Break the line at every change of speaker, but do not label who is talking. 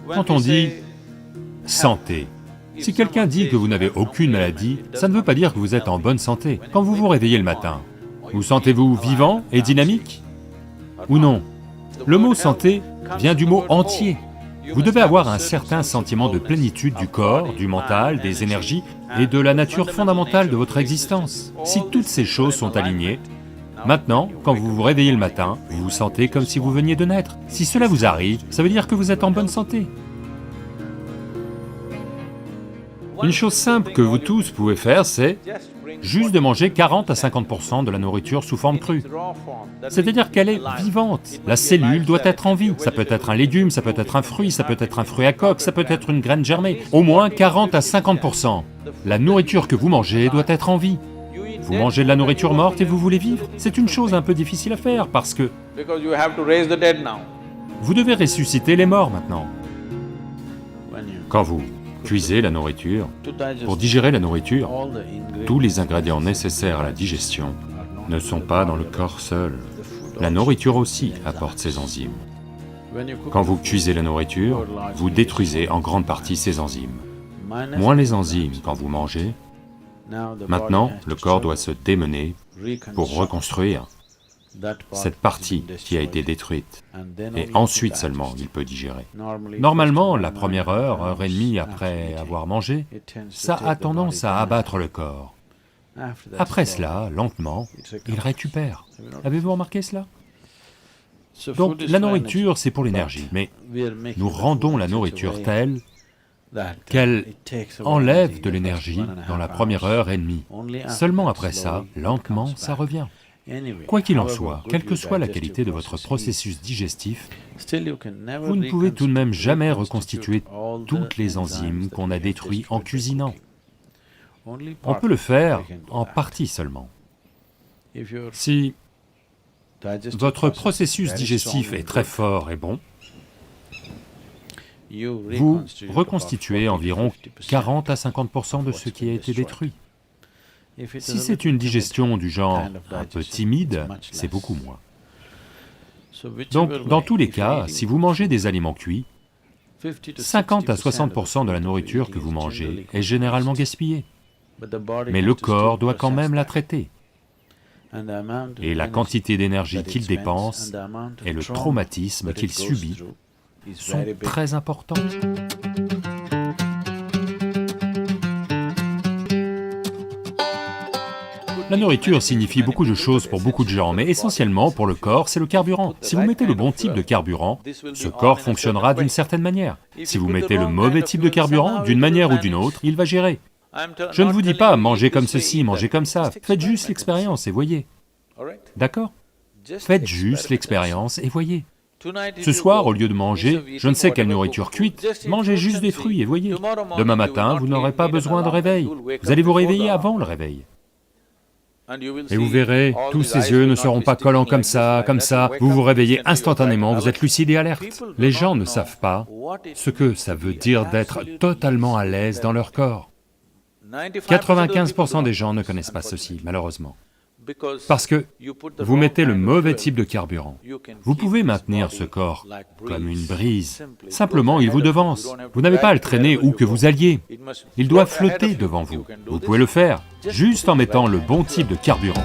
Quand on dit santé, si quelqu'un dit que vous n'avez aucune maladie, ça ne veut pas dire que vous êtes en bonne santé. Quand vous vous réveillez le matin, vous sentez-vous vivant et dynamique? Ou non? Le mot santé vient du mot entier. Vous devez avoir un certain sentiment de plénitude du corps, du mental, des énergies et de la nature fondamentale de votre existence. Si toutes ces choses sont alignées, maintenant, quand vous vous réveillez le matin, vous vous sentez comme si vous veniez de naître. Si cela vous arrive, ça veut dire que vous êtes en bonne santé. Une chose simple que vous tous pouvez faire, c'est juste de manger 40 à 50% de la nourriture sous forme crue. C'est-à-dire qu'elle est vivante. La cellule doit être en vie. Ça peut être un légume, ça peut être un fruit, ça peut être un fruit à coque, ça peut être une graine germée. Au moins 40 à 50%. La nourriture que vous mangez doit être en vie. Vous mangez de la nourriture morte et vous voulez vivre? C'est une chose un peu difficile à faire parce que vous devez ressusciter les morts maintenant. Quand vous cuisez la nourriture, pour digérer la nourriture, tous les ingrédients nécessaires à la digestion ne sont pas dans le corps seul. La nourriture aussi apporte ses enzymes. Quand vous cuisez la nourriture, vous détruisez en grande partie ces enzymes. Moins les enzymes quand vous mangez, maintenant le corps doit se démener pour reconstruire cette partie qui a été détruite, et ensuite seulement il peut digérer. Normalement, la première heure, heure et demie après avoir mangé, ça a tendance à abattre le corps. Après cela, lentement, il récupère. Avez-vous remarqué cela? Donc la nourriture, c'est pour l'énergie, mais nous rendons la nourriture telle qu'elle enlève de l'énergie dans la première heure et demie. Seulement après ça, lentement, ça revient. Quoi qu'il en soit, quelle que soit la qualité de votre processus digestif, vous ne pouvez tout de même jamais reconstituer toutes les enzymes qu'on a détruites en cuisinant. On peut le faire en partie seulement. Si votre processus digestif est très fort et bon, vous reconstituez environ 40 à 50% de ce qui a été détruit. Si c'est une digestion du genre un peu timide, c'est beaucoup moins. Donc, dans tous les cas, si vous mangez des aliments cuits, 50 à 60% de la nourriture que vous mangez est généralement gaspillée. Mais le corps doit quand même la traiter. Et la quantité d'énergie qu'il dépense et le traumatisme qu'il subit sont très importants. La nourriture signifie beaucoup de choses pour beaucoup de gens, mais essentiellement pour le corps, c'est le carburant. Si vous mettez le bon type de carburant, ce corps fonctionnera d'une certaine manière. Si vous mettez le mauvais type de carburant, d'une manière ou d'une autre, il va gérer. Je ne vous dis pas mangez comme ceci, mangez comme ça, faites juste l'expérience et voyez. D'accord? Faites juste l'expérience et voyez. Ce soir, au lieu de manger je ne sais quelle nourriture cuite, mangez juste des fruits et voyez. Demain matin, vous n'aurez pas besoin de réveil, vous allez vous réveiller avant le réveil. Et vous verrez, tous ces yeux ne seront pas collants comme ça, vous vous réveillez instantanément, vous êtes lucide et alerte. Les gens ne savent pas ce que ça veut dire d'être totalement à l'aise dans leur corps. 95% des gens ne connaissent pas ceci, malheureusement. Parce que vous mettez le mauvais type de carburant. Vous pouvez maintenir ce corps comme une brise. Simplement, il vous devance. Vous n'avez pas à le traîner où que vous alliez. Il doit flotter devant vous. Vous pouvez le faire, juste en mettant le bon type de carburant.